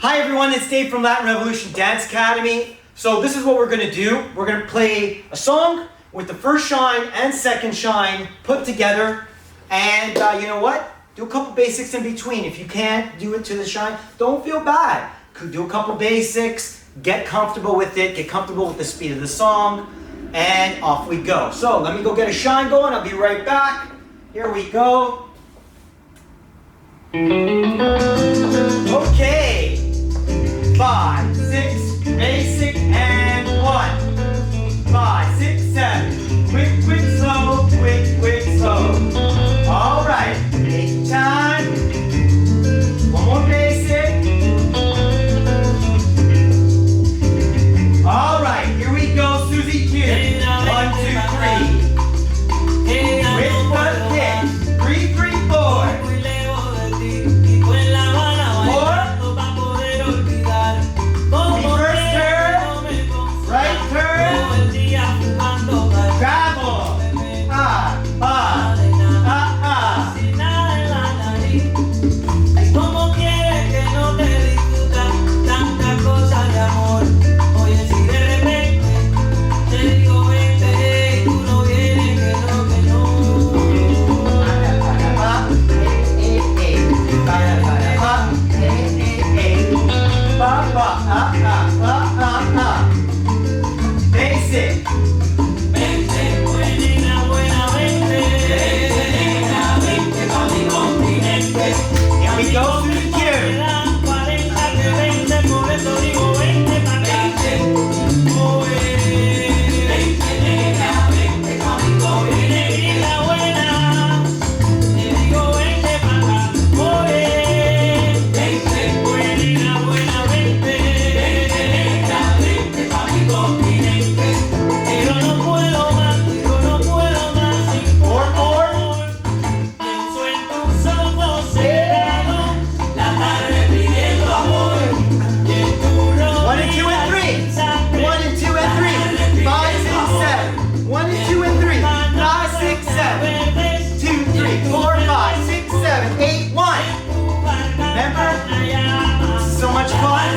Hi everyone, it's Dave from Latin Revolution Dance Academy. So this is what we're going to do. We're going to play a song with the first shine and second shine put together. And you know what? Do a couple basics in between. If you can't do it to the shine, don't feel bad. Could do a couple basics, get comfortable with it, get comfortable with the speed of the song, and off we go. So let me go get a shine going. I'll be right back. Here we go. Okay. 5, 6, basic, and 1. 5, 6, 7. Quick, quick, slow, quick, quick, slow. All right, take time. One more basic. All right, here we go, Susie Q. 1, 2, 3. With the kick. 3, 3, 4. Basic. Here we go through the cue. So much fun.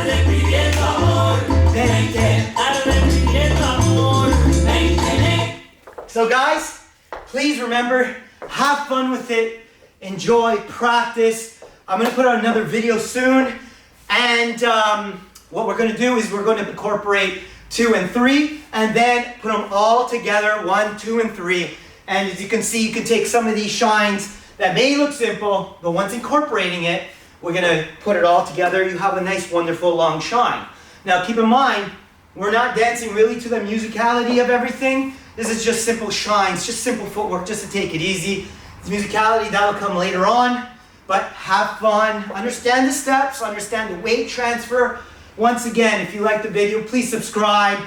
So guys, please remember, have fun with it, enjoy, practice. I'm going to put out another video soon, and what we're going to do is we're going to incorporate 2 and 3 and then put them all together, 1, 2, and 3. And as you can see, you can take some of these shines that may look simple, but once incorporating it, we're going to put it all together. You have a nice, wonderful, long shine. Now, keep in mind, we're not dancing really to the musicality of everything. This is just simple shines, just simple footwork, just to take it easy. The musicality, that'll come later on. But have fun, understand the steps, understand the weight transfer. Once again, if you like the video, please subscribe.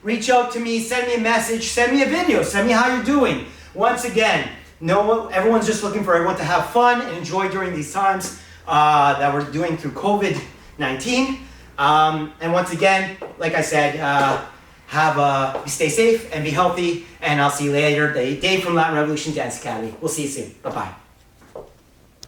Reach out to me, send me a message, send me a video, send me how you're doing. Once again, everyone's just looking for everyone to have fun and enjoy during these times that we're doing through COVID-19. And once again, like I said, stay safe and be healthy. And I'll see you later. Dave from Latin Revolution Dance Academy. We'll see you soon. Bye-bye.